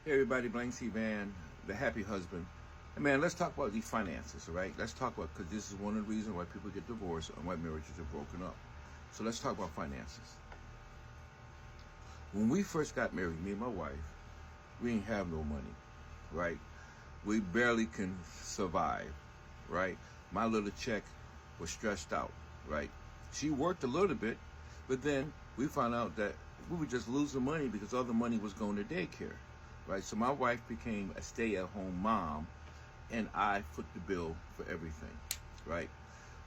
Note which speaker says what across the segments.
Speaker 1: Hey everybody, Blank C Van, the happy husband. And man, let's talk about these finances, all right? Let's talk about, because this is one of the reasons why people get divorced and why marriages are broken up. So let's talk about finances. When we first got married, me and my wife, we didn't have no money, right? We barely can survive, right? My little check was stretched out, right? She worked a little bit, but then we found out that we were just losing money because all the money was going to daycare. Right, so my wife became a stay-at-home mom, and I foot the bill for everything, right?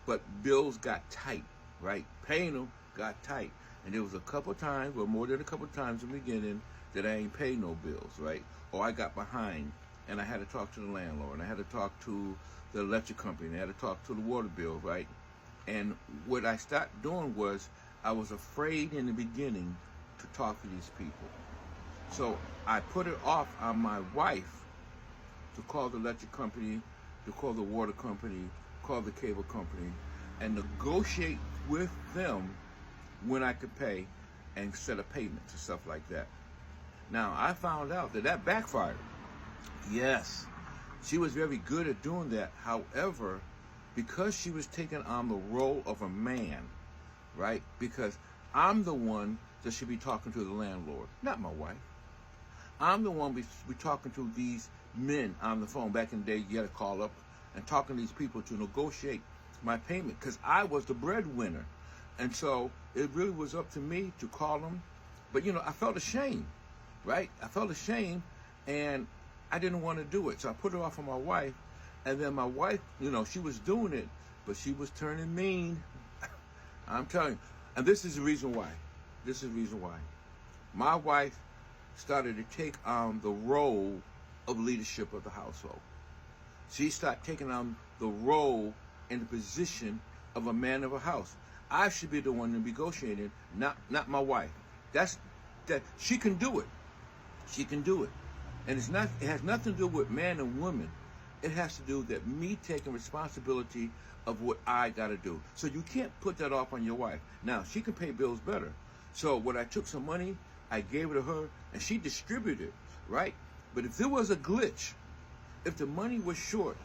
Speaker 1: But bills got tight, right? Paying them got tight, and there was a couple times, or more than a couple times in the beginning, that I ain't paid no bills, right? Or I got behind, and I had to talk to the landlord, and I had to talk to the electric company, and I had to talk to the water bill, right? And what I started doing was, I was afraid in the beginning to talk to these people. So I put it off on my wife to call the electric company, to call the water company, call the cable company, and negotiate with them when I could pay and set a payment to stuff like that. Now, I found out that backfired. Yes, she was very good at doing that. However, because she was taking on the role of a man, right? Because I'm the one that should be talking to the landlord, not my wife. I'm the one be talking to these men on the phone. Back in the day, you had to call up and talking to these people to negotiate my payment because I was the breadwinner. And so it really was up to me to call them. But, I felt ashamed, right? I felt ashamed, and I didn't want to do it. So I put it off on my wife. And then my wife, she was doing it, but she was turning mean. I'm telling you. And this is the reason why. This is the reason why. My wife started to take on the role of leadership of the household. She started taking on the role and the position of a man of a house. I should be the one negotiating, not my wife. That she can do it. She can do it. And it has nothing to do with man and woman. It has to do that me taking responsibility of what I got to do. So you can't put that off on your wife. Now, she can pay bills better. So when I took some money, I gave it to her, and she distributed it, right? But if there was a glitch, if the money was short,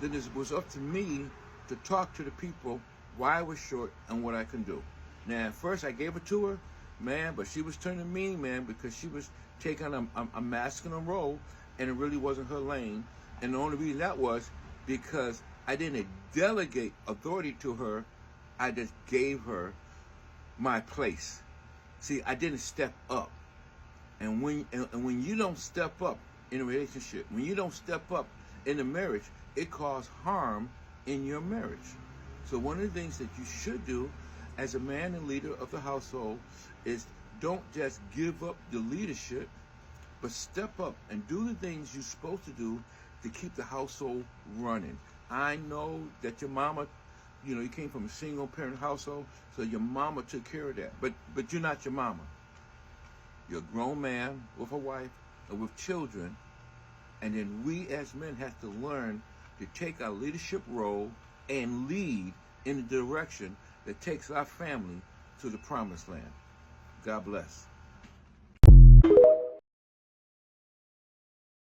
Speaker 1: then it was up to me to talk to the people why I was short and what I can do. Now, at first I gave it to her, man, but she was turning mean, man, because she was taking a masculine role, and it really wasn't her lane. And the only reason that was because I didn't delegate authority to her. I just gave her my place. See, I didn't step up. And when you don't step up in a relationship, when you don't step up in a marriage, it causes harm in your marriage. So one of the things that you should do as a man and leader of the household is don't just give up the leadership, but step up and do the things you're supposed to do to keep the household running. I know that your mama, you came from a single parent household, so your mama took care of that. But you're not your mama. You're a grown man with a wife and with children. And then we as men have to learn to take our leadership role and lead in the direction that takes our family to the promised land. God bless.